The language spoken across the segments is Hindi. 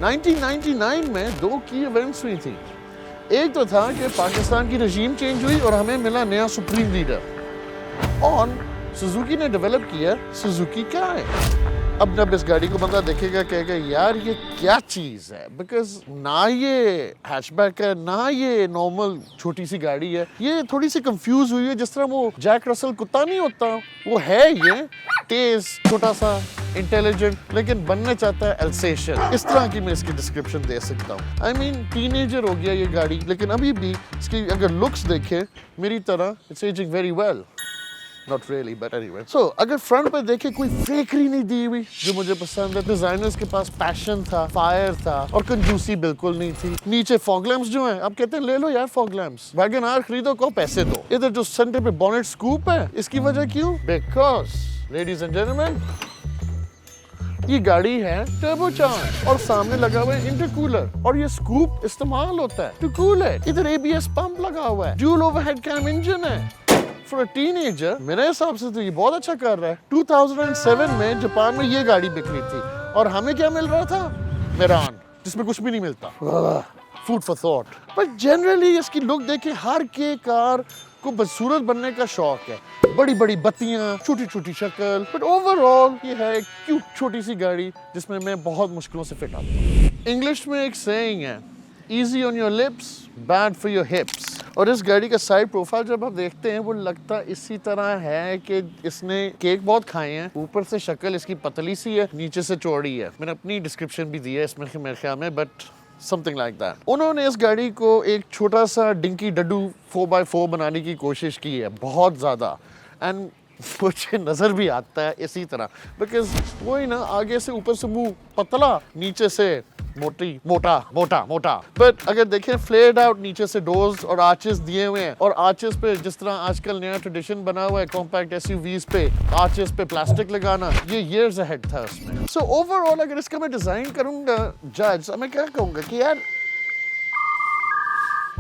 1999 में 2 की इवेंट्स हुई थी। एक तो था कि पाकिस्तान की रजीम चेंज हुई और हमें मिला नया सुप्रीम लीडर और सुजुकी ने डेवलप किया सुजुकी काय। अब जब इस गाड़ी को बंदा देखेगा कहेगा यार ये क्या चीज है, बिकॉज ना ये हैचबैक है ना ये नॉर्मल छोटी सी गाड़ी है, ये थोड़ी सी कंफ्यूज हुई है। जिस तरह वो जैक रसल कुत्ता नहीं होता, वो है ये तेज, छोटा सा, इंटेलिजेंट, लेकिन बनना चाहता है एल्सेशियन। इस तरह की मैं इसकी डिस्क्रिप्शन दे सकता हूँ। आई मीन टीनेजर हो गया ये गाड़ी, लेकिन अभी भी इसकी अगर लुक्स देखे मेरी तरह it's ageing very well. Not really, but anyway. So, अगर फ्रंट पे देखे कोई फेकरी नहीं दी हुई जो मुझे पसंद है। डिजाइनर्स के पास पैशन था, फायर था और कंजूसी बिल्कुल नहीं थी। नीचे फॉग लैम्प्स जो हैं, आप कहते हैं ले लो यार फॉग लैम्प्स, वैगन आर खरीदो को पैसे दो। इधर जो सेंटर पे बॉनेट स्कूप है, इसकी वजह क्यों? बिकॉज लेडीज एंड जेंटलमैन, ये गाड़ी है टर्बो चार्ज और सामने लगा हुआ है इंटरकूलर और ये स्कूप इस्तेमाल होता है टू कूल इट। इधर एबीएस पंप लगा हुआ है, ड्यूल ओवरहेड कैम इंजन है। फॉर अ टीनेजर मेरे हिसाब से तो ये बहुत अच्छा कर रहा है। 2007 में जापान में ये गाड़ी बिक रही थी और हमें क्या मिल रहा था? मेरान, जिसमें कुछ भी नहीं मिलता। Food for thought. पर जनरली इसकी लुक देखे हर के कार को बदसूरत बनने का शौक है। बड़ी बड़ी बत्तियां, छोटी छोटी शक्ल, बट ओवरऑल ये है एक क्यूट छोटी सी गाड़ी जिसमें मैं बहुत मुश्किलों से फिट आता हूँ। इंग्लिश में एक सेइंग है, easy on your lips, bad for your hips। और इस गाड़ी का साइड प्रोफाइल जब आप देखते हैं वो लगता इसी तरह है कि इसने केक बहुत खाए हैं। ऊपर से शक्ल इसकी पतली सी है, नीचे से चौड़ी है। मैंने अपनी डिस्क्रिप्शन भी दी है इसमें मेरे ख्याल में, बट समथिंग लाइक दैट। उन्होंने इस गाड़ी को एक छोटा सा डिंकी डड्डू 4x4 बनाने की कोशिश की है, बहुत ज़्यादा। एंड मुझे नजर भी आता है इसी तरह, बिकॉज वही ना, आगे से ऊपर से मुंह पतला, नीचे से मोटा। बट अगर देखें फ्लेयर्ड आउट, नीचे से डोर्स और आर्चेस दिए हुए हैं और आर्चेस पे जिस तरह आजकल नया ट्रेडिशन बना हुआ है कॉम्पैक्ट एसयूवीज पे आर्चेस पे प्लास्टिक लगाना, ये इयर्स अहेड था उसमें। सो ओवरऑल अगर इसका मैं डिजाइन करूंगा जज, मैं क्या कहूंगा कि यार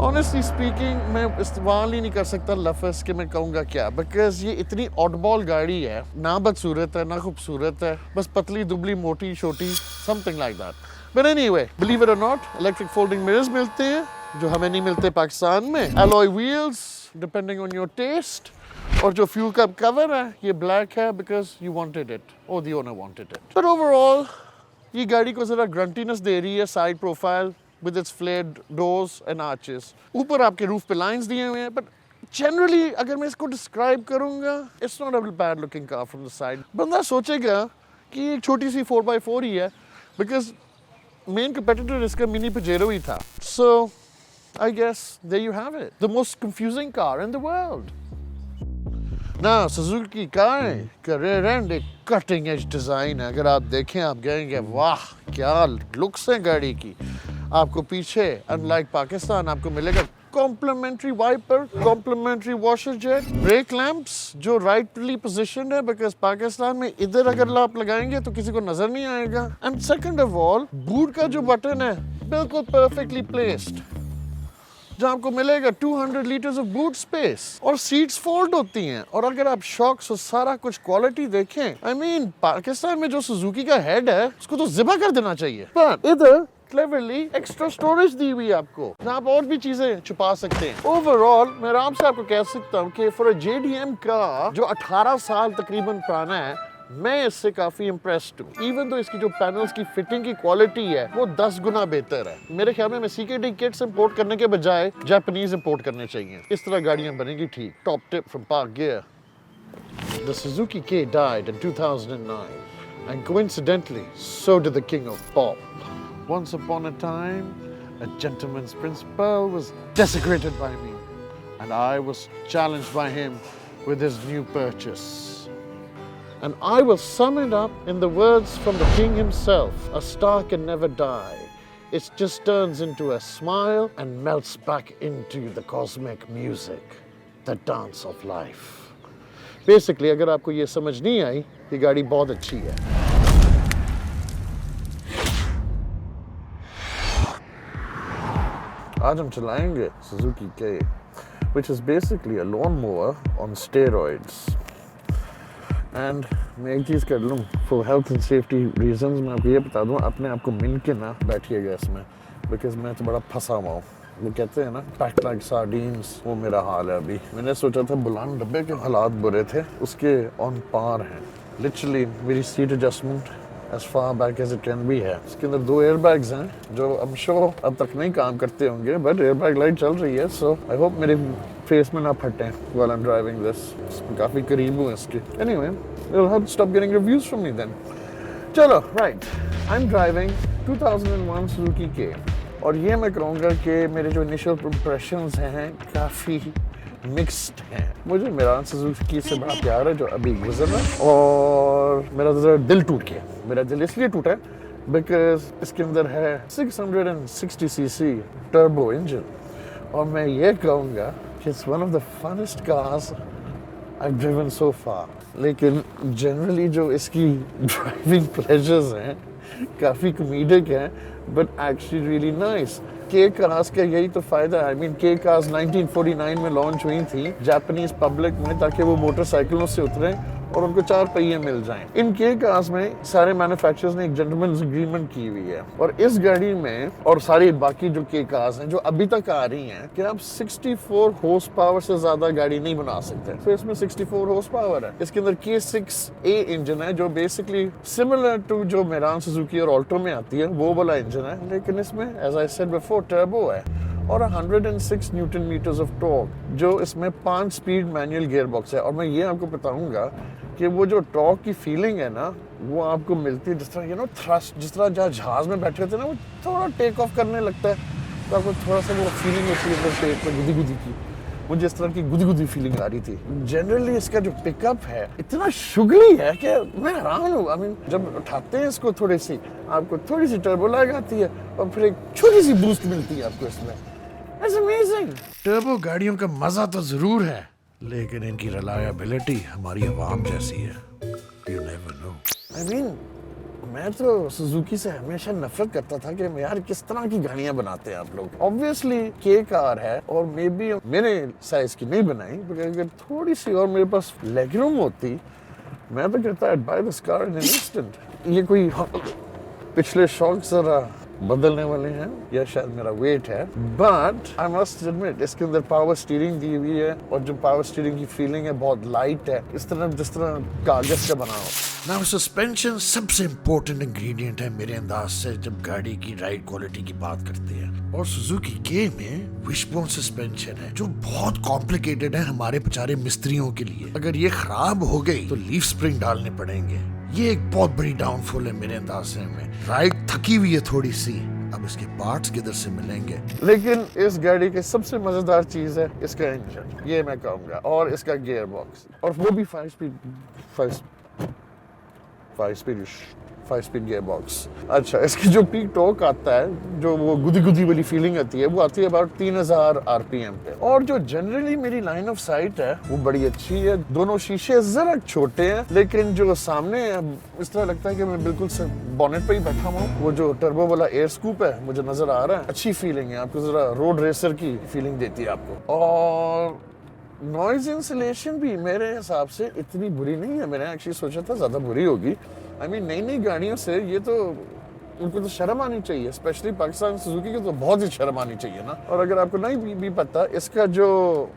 ऑनेस्टली स्पीकिंग मैं इस्तेमाल ही नहीं कर सकता लफ्ज़ कि मैं कहूँगा क्या, बिकॉज ये इतनी ऑडबॉल गाड़ी है, ना बदसूरत है ना खूबसूरत है, बस पतली दुबली मोटी छोटी, something like that. But anyway, believe it or not, electric folding mirrors मिलते हैं जो हमें नहीं मिलते पाकिस्तान में। Alloy wheels depending on your taste, और जो फ्यूल का कवर है ये ब्लैक है बिकॉज यू वांटेड इट और the owner wanted it. But overall ये गाड़ी को जरा ग्रंटीनेस दे रही है side profile with its flared doors and arches। ऊपर आपके रूफ पे लाइंस दिए हुए हैं, but generally अगर मैं इसको डिस्क्राइब करूंगा, it's not a bad looking car from the side। बंदा सोचेगा कि एक छोटी सी 4x4 ही है, because main competitor इसका मिनी पजेरो ही था। So I guess there you have it, the most confusing car in the world। ना सुजुकी काय का रेयर एंड एक कटिंग एज डिजाइन है। अगर आप देखें आप कहेंगे वाह क्या लुक्स है गाड़ी की। आपको पीछे अनलाइक पाकिस्तान आपको मिलेगा complimentary wiper, complimentary washer jet, brake lamps जो राइटली पोजीशनड है, बिकॉज पाकिस्तान में इधर अगर आप लगाएंगे तो किसी को नजर नहीं आएगा। And second of all, boot का जो बटन है बिल्कुल परफेक्टली प्लेस्ड, जहाँ आपको मिलेगा 200 लीटर्स ऑफ बूट स्पेस और सीट्स फोल्ड होती हैं। और अगर आप शॉक्स और सारा कुछ क्वालिटी देखें, आई मीन पाकिस्तान में जो सुजुकी का हेड है उसको तो ज़िबा कर देना चाहिए। पर इधर क्लेवरली एक्स्ट्रा स्टोरेज दी हुई है आपको, जहाँ आप और भी चीजें छुपा सकते हैं। ओवरऑल मैं आराम से आपको कह सकता हूँ कि फॉर अ जेडीएम का जो 18 साल तकरीबन पुराना है, मैं इससे काफी इम्प्रेस्ड हूँ। इवन तो इसकी जो पैनल्स की फिटिंग की क्वालिटी है वो 10 गुना बेहतर है। मेरे ख्याल में सीकेडी किट्स इंपोर्ट करने के बजाय जापानीज इंपोर्ट करने चाहिए, इस तरह गाड़ियां बनेंगी ठीक। Top tip from park gear, the Suzuki के died in 2009 and coincidentally so did the king of pop। Once upon a time, a gentleman's principle was desecrated by me, and I was challenged by him with his new purchase. And I will sum it up in the words from the king himself: a star can never die. It just turns into a smile and melts back into the cosmic music, the dance of life. Basically, अगर आपको ये समझ नहीं आई, ये गाड़ी बहुत अच्छी है। आज हम चलाएंगे Suzuki K, which is basically a lawnmower on steroids। And मैं एक चीज़ कर लूँ for health and safety reasons, मैं आपको ये बता दूँ अपने आप को मिल के ना बैठिएगा इसमें, बिकॉज मैं तो बड़ा फंसा हुआ हूँ। वो कहते हैं ना पैक्ड लाइक सार्डीन्स, वो मेरा हाल है अभी। मैंने सोचा था बुलान डब्बे के हालात बुरे थे, उसके ऑन पार हैं लिटरली। मेरी seat adjustment as far back as it can be है। इसके अंदर 2 एयरबैग्स हैं जो I'm sure अब तक नहीं काम करते होंगे, बट एयरबैग लाइट चल रही है, सो आई होप मेरे फेस में ना फटें while I'm driving this। काफ़ी करीब हूँ इसके। Anyway, you'll have to stop getting reviews from me then। चलो, right, I'm driving 2001 Suzuki K, और ये मैं कहूँगा कि मेरे जो इनिशियल इम्प्रेशंस हैं काफ़ी मिक्स्ड हैं। मुझे मेरा सुजुकी से बड़ा प्यार है जो अभी गुजर रहा है, और मेरा जरा दिल टूट गया। मेरा दिल इसलिए टूटा है बिकॉज इसके अंदर है 660 सीसी टर्बो इंजन, और मैं ये कहूँगा कि it's one of the funniest cars I've driven so far। लेकिन जनरली जो इसकी ड्राइविंग प्लेजर्स हैं काफ़ी कॉमेडिक हैं, बट एक्चुअली रियली नाइस। के कार्स का यही तो फायदा है। आई मीन के कार्स 1949 में लॉन्च हुई थी जापानीज पब्लिक में, ताकि वो मोटरसाइकिलों से उतरें और उनको 4 पहिए मिल जाएं। इन के कार्स में सारे मैन्युफैक्चरर्स ने एक जेंटलमैन्स एग्रीमेंट की हुई है, और इस गाड़ी में और सारी बाकी जो के कार्स हैं जो अभी तक आ रही हैं कि आप 64 हॉर्स पावर से ज्यादा गाड़ी नहीं बना सकते। तो इसमें 64 हॉर्स पावर है। इसके अंदर K6A इंजन है जो बेसिकली सिमिलर टू जो मेरान सुजुकी और ऑल्टो में आती है वो वाला इंजन है, लेकिन इसमें as I said before turbo है, और 106 न्यूटन मीटर्स ऑफ टॉर्क, जो इसमें 5 स्पीड मैनुअल गियर बॉक्स है। और मैं ये आपको बताऊंगा कि वो जो टॉर्क की फीलिंग है ना वो आपको मिलती है जिस तरह थ्रस्ट, जिस तरह जहाँ जहाज में बैठे थे ना वो थोड़ा टेक ऑफ करने लगता है, तो आपको थोड़ा सा वो फीलिंग होती है अपने पेट में गुदी गुदी की। मुझे इस तरह की गुदी गुदी फीलिंग आ रही थी। जनरली इसका जो पिकअप है इतना शुगली है कि मैं हैरान हूँ। आई मीन जब उठाते हैं इसको थोड़ी सी, आपको थोड़ी सी टर्बो लैग आती है और फिर एक छोटी सी बूस्ट मिलती है आपको इसमें। It's amazing। टर्बो गाड़ियों का मजा तो जरूर है, लेकिन इनकी रिलायबिलिटी हमारी आवाम जैसी है। You never know। I mean, मैं तो सुजुकी से हमेशा नफरत करता था कि यार किस तरह की गाड़ियां बनाते हैं आप लोग। ऑब्वियसली के कार है और मे बी मेरे साइज की नहीं बनाई, अगर थोड़ी सी और मेरे पास लेगरूम होती मैं तो कहता I'd buy this car in an instant। ये कोई पिछले शौक जरा बदलने वाले हैं या शायद मेरा वेट है, बट आई मस्ट एडमिट इसके अंदर पावर स्टीयरिंग दी हुई है, और जो पावर स्टीयरिंग की फीलिंग है बहुत लाइट है, इस तरह जिस तरह कागज का बना हो। नाउ सस्पेंशन सबसे इम्पोर्टेंट इंग्रेडिएंट है मेरे अंदाज से जब गाड़ी की राइड क्वालिटी की बात करते हैं, और सुजुकी के में विशबोन सस्पेंशन है जो बहुत कॉम्प्लिकेटेड है हमारे बेचारे मिस्त्रियों के लिए। अगर ये खराब हो गई तो लीफ स्प्रिंग डालने पड़ेंगे। ये एक बहुत बड़ी डाउनफॉल है मेरे अंदाजे में। राइड थकी हुई है थोड़ी सी, अब इसके पार्ट्स किधर से मिलेंगे। लेकिन इस गाड़ी की सबसे मजेदार चीज है इसका इंजन, ये मैं कहूंगा, और इसका गियर बॉक्स, और वो भी 5 स्पीड गियर बॉक्स। अच्छा, इसकी जो पीक टॉर्क आता है, जो वो गुदी गुदी वाली फीलिंग आती है, वो आती है अबाउट 3000 RPM पे। और जो जनरली मेरी लाइन ऑफ साइट है वो बड़ी अच्छी है। दोनों शीशे जरा छोटे हैं, लेकिन जो सामने है इस तरह लगता है कि मैं बिल्कुल बॉनेट पे ही बैठा हूँ। वो जो टर्बो वाला एयर स्कूप है मुझे नजर आ रहा है, अच्छी फीलिंग है, आपको जरा रोड रेसर की फीलिंग देती है आपको। और नॉइज इंसुलेशन भी मेरे हिसाब से इतनी बुरी नहीं है। मैंने एक्चुअली सोचा था ज्यादा बुरी होगी। आई मीन नई गाड़ियों से ये तो उनको तो शर्म आनी चाहिए, स्पेशली पाकिस्तान सुजुकी को तो बहुत ही शर्म आनी चाहिए ना। और अगर आपको नहीं भी पता, इसका जो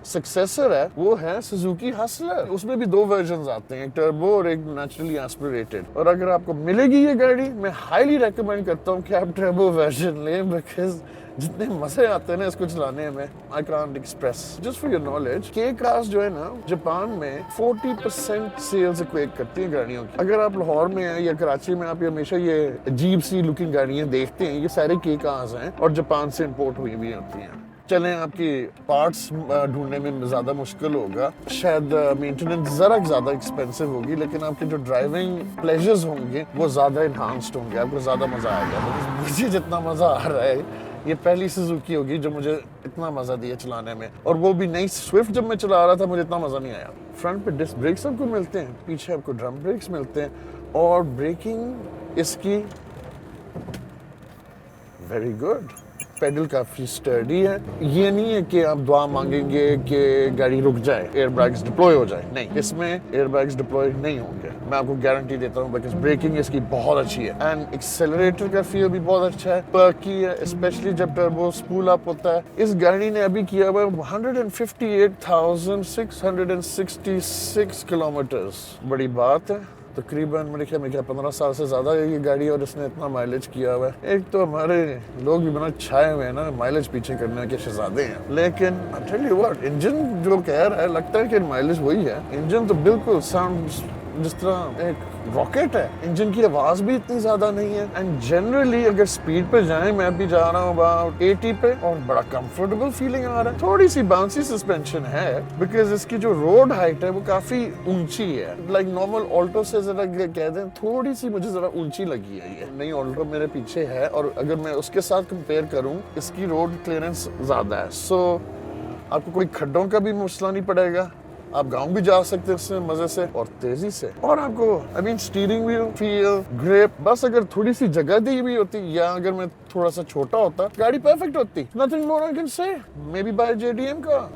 सक्सेसर है वो है सुजुकी हसलर। उसमें भी 2 वर्जन आते हैं, एक टर्बो और एक नेचुरली एस्पिरेटेड। और अगर आपको मिलेगी ये गाड़ी, मैं हाईली रेकमेंड करता हूँ कि आप टर्बो वर्जन लें, बिकॉज जितने मजे आते हैं ना इसको चलाने में, I can't express. Just for your knowledge, के कार्स जो है ना जापान में 40% सेल्स इक्वेट करती हैं गाड़ियों की। अगर आप लाहौर में हैं या कराची में, आप हमेशा ये अजीब सी लुकिंग गाड़ियां देखते हैं, ये सारे के कार्स हैं और जापान से इंपोर्ट हुई भी होती हैं। चलें, आपकी पार्ट्स ढूंढने में ज़्यादा मुश्किल होगा, शायद मेंटेनेंस ज़रा ज़्यादा एक्सपेंसिव होगी, लेकिन आपके जो ड्राइविंग प्लेजर्स होंगे वो ज़्यादा इन्हांस्ड होंगे, आपको ज़्यादा मज़ा आएगा। मुझे जितना मज़ा आ रहा है, ये पहली सुजुकी होगी जो मुझे इतना मज़ा दिया चलाने में, और वो भी नई स्विफ्ट जब मैं चला रहा था मुझे इतना मज़ा नहीं आया। फ्रंट पे डिस्क ब्रेक्स आपको मिलते हैं, पीछे आपको ड्रम ब्रेक्स मिलते हैं, और ब्रेकिंग इसकी वेरी गुड। पेडल काफी स्टर्डी है। ये नहीं है कि आप दुआ मांगेंगे कि गाड़ी रुक जाए, एयर बैग्स डिप्लॉय हो जाए, नहीं, इसमें एयर बैग्स डिप्लॉय नहीं होंगे, मैं आपको गारंटी देता हूँ, बिकॉज ब्रेकिंग इसकी बहुत अच्छी है एंड एक्सेलरेटर का फील भी बहुत अच्छा है, पर्की है, स्पेशली जब टर्बो स्पूल अप होता है। इस गाड़ी ने अभी किया हुआ 158,666 किलोमीटर्स, बड़ी बात है। तकरीबन मेरे ख्याल में 15 साल से ज्यादा है ये गाड़ी और इसने इतना माइलेज किया हुआ है। एक तो हमारे लोग भी बना छाए हुए हैं ना माइलेज पीछे करने के शहजादे हैं, लेकिन I tell you what, engine जो कह रहा है लगता है कि माइलेज वही है। इंजन तो बिल्कुल साउंड जिस तरह एक रॉकेट है, इंजन की आवाज भी इतनी ज्यादा नहीं है एंड जनरली अगर स्पीड पे जाएं, मैं भी जा रहा हूँ अबाउट 80 पे और बड़ा कंफर्टेबल फीलिंग आ रहा है। थोड़ी सी बाउंसी सस्पेंशन है बिकॉज इसकी जो रोड हाइट है वो काफी ऊंची है, लाइक नॉर्मल ऑल्टो से जरा कह दें थोड़ी सी मुझे जरा ऊंची लगी है ये। नई ऑल्टो मेरे पीछे है और अगर मैं उसके साथ कंपेयर करूँ इसकी रोड क्लियरेंस ज्यादा है, सो आपको कोई खड्डों का भी मसला नहीं पड़ेगा, आप गांव भी जा सकते हैं इससे मजे से और तेजी से। और आपको I mean steering wheel feel grip, बस अगर थोड़ी सी जगह दी हुई होती या अगर मैं थोड़ा सा छोटा होता गाड़ी परफेक्ट होती। Nothing more I can say, may be bye JDM का।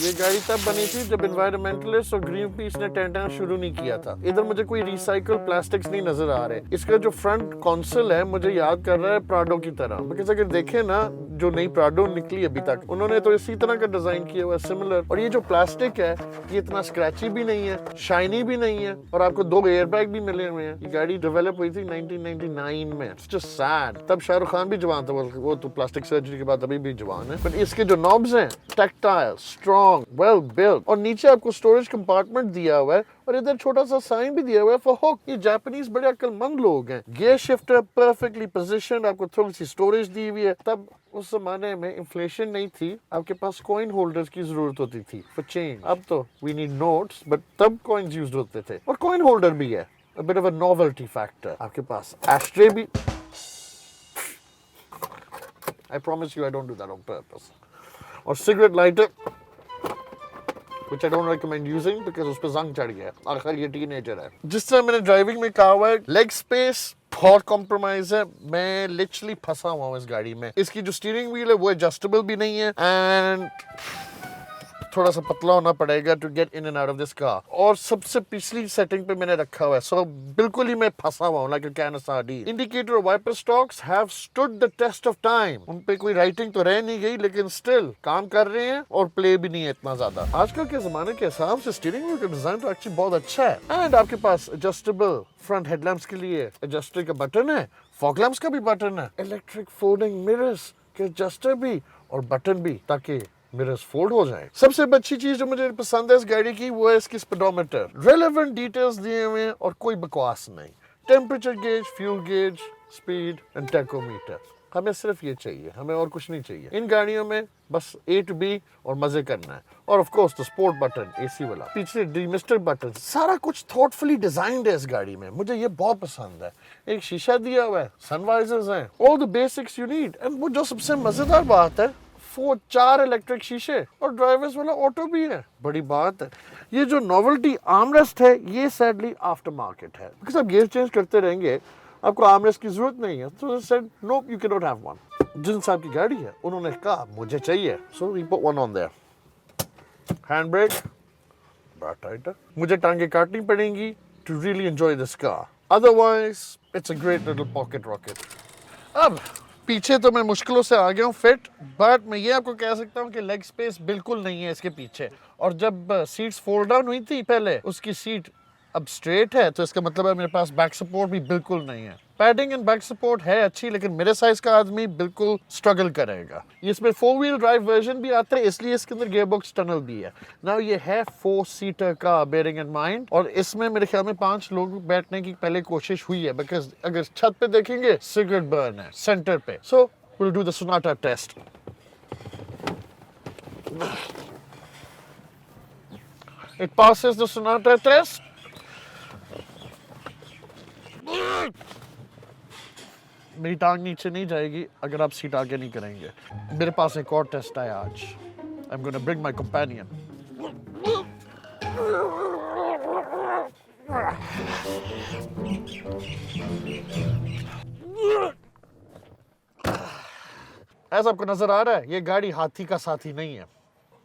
ये गाड़ी तब बनी थी जब एनवायरमेंटलिस्ट और ग्रीन पीस ने टेंटना शुरू नहीं किया था। इधर मुझे कोई रिसाइकल प्लास्टिक्स नहीं नजर आ रहे। इसका जो फ्रंट कंसोल है मुझे याद कर रहा है प्राडो की तरह, बिकॉज अगर देखें ना जो नई प्राडो निकली अभी तक उन्होंने तो इसी तरह का डिजाइन किया हुआ है सिमिलर। और ये जो प्लास्टिक है ये इतना स्क्रैची भी नहीं है, शाइनी भी नहीं है और आपको 2 एयरबैग भी मिले हुए हैं। ये गाड़ी डेवलप हुई थी 1999 में। इट्स जस्ट सैड, तब शाहरुख खान भी जवान था, वो तो प्लास्टिक सर्जरी के बाद अभी भी जवान है। बट इसके जो नॉब्स हैं टैक्टाइल, स्ट्रॉन्ग, वेल बिल्ट और नीचे आपको स्टोरेज कंपार्टमेंट दिया हुआ है और इधर छोटा सा साइन भी दिया हुआ है फॉर हुक। ये जापानीज बड़े अक्लमंद लोग हैं। गियर शिफ्टर परफेक्टली पोजीशनड, आपको थोड़ी सी स्टोरेज दी हुई है। तब उस जमाने में इन्फ्लेशन नहीं थी, आपके पास कॉइन होल्डर्स की जरूरत होती थी फॉर चेंज। अब तो वी नीड नोट्स, बट तब कॉइन्स यूज्ड होते थे और कॉइन होल्डर भी है, a bit of a novelty factor। आपके पास एस्ट्रे भी, I promise you I don't do that on purpose। और cigarette lighter which I don't recommend using because उस पे जंग चढ़ गया, आखिर ये टीनेजर है। जिस तरह मैंने ड्राइविंग में कहा हुआ है लेग स्पेस बहुत कॉम्प्रोमाइज है, मैं लिटरली फंसा हुआ हूँ इस गाड़ी में। इसकी जो स्टीयरिंग व्हील है वो एडजस्टेबल भी नहीं है एंड थोड़ा सा पतला होना पड़ेगा to get in and out of this car. और सबसे पिछली सेटिंग पे मैंने रखा हुआ है, सो बिल्कुल ही मैं फंसा हुआ हूँ like a can of sardine. Indicator और wiper stalks have stood the test of time. उन पे कोई राइटिंग तो रह नहीं गई लेकिन स्टिल काम कर रहे हैं और प्ले भी नहीं है इतना ज्यादा। आजकल के जमाने के हिसाब से स्टीयरिंग व्हील का डिजाइन तो एक्चुअली बहुत अच्छा है एंड आपके पास एडजस्टेबल फ्रंट हेडलैम्प्स के लिए एडजस्टर का बटन है, फॉग लैम्प्स का भी बटन है, इलेक्ट्रिक फोल्डिंग मिरर्स के एडजस्टर भी और बटन भी ताकि मिरर्स फोल्ड हो जाए। सबसे अच्छी चीज जो मुझे पसंद है इस गाड़ी की वो है इसकी स्पीडोमीटर। रेलेवेंट डिटेल्स दिए हुए हैं और कोई बकवास नहीं। Temperature gauge, fuel gauge, speed and tachometer, हमें सिर्फ ये चाहिए, हमें और कुछ नहीं चाहिए। इन गाड़ियों में बस A to B और मजे करना है। और of course the sport button AC वाला, पीछे डिमिस्टर बटन, सारा कुछ थॉटफुली डिजाइंड है इस गाड़ी में, मुझे ये बहुत पसंद है। एक शीशा दिया हुआ है, सनवाइजर्स हैं, all the basics you need. And वो जो सबसे मजेदार बात है 4 इलेक्ट्रिक शीशे और ड्राइवर्स वाला ऑटो भी है, बड़ी बात है। ये जो नोवेल्टी आर्मरेस्ट है ये सैडली आफ्टर मार्केट है बिकॉज़ आप गियर चेंज करते रहेंगे, आपको आर्मरेस्ट की जरूरत नहीं है। तो they said no you can not have one. जिन साहब की गाड़ी है उन्होंने कहा मुझे चाहिए, so we put one on there. Hand brake बड़ा टाइट है, मुझे टांगे काटनी पड़ेंगी to really enjoy this car, otherwise it's a great little pocket rocket. अब पीछे तो मैं मुश्किलों से आ गया हूँ फिट, बट मैं ये आपको कह सकता हूँ कि लेग स्पेस बिल्कुल नहीं है इसके पीछे। और जब सीट्स फोल्ड डाउन हुई थी पहले, उसकी सीट अब स्ट्रेट है, तो इसका मतलब है मेरे पास बैक सपोर्ट भी बिल्कुल नहीं है। पैडिंग एंड बैक सपोर्ट है अच्छी, लेकिन मेरे साइज का आदमी बिल्कुल स्ट्रगल करेगा। इसमें 4 व्हील ड्राइव वर्जन भी आता है, इसलिए इसके अंदर गियरबॉक्स टनल भी है। नाउ ये है 4 सीटर का, बेयरिंग इन माइंड, और इसमें मेरे ख्याल में 5 लोग बैठने की पहले कोशिश हुई है बिकॉज अगर छत पे देखेंगे सिगरेट बर्न है सेंटर पे। So will do the sonata test. It passes the Sonata test. मेरी टांग नीचे नहीं जाएगी अगर आप सीट आगे नहीं करेंगे। मेरे पास एक और टेस्ट है आज। I'm gonna bring my companion. ऐसा आपको नजर आ रहा है, ये गाड़ी हाथी का साथी नहीं है.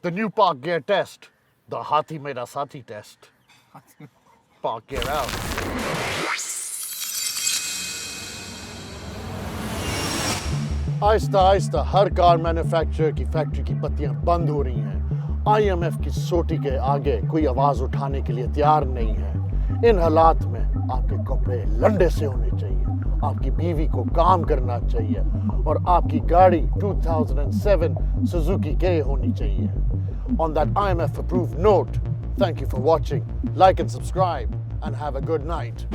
The new park gear test. The हाथी मेरा साथी test. Park gear out. Aahista Aahista हर कार मैन्युफैक्चरर की फैक्ट्री की बत्तियां बंद हो रही हैं. IMF की सोटी के आगे कोई आवाज उठाने के लिए तैयार नहीं है. इन हालात में आपके कपड़े लंडे से होने चाहिए, आपकी बीवी को काम करना चाहिए और आपकी गाड़ी 2007 Suzuki K होनी चाहिए. On that IMF approved note, thank you for watching. Like and subscribe and have a good night.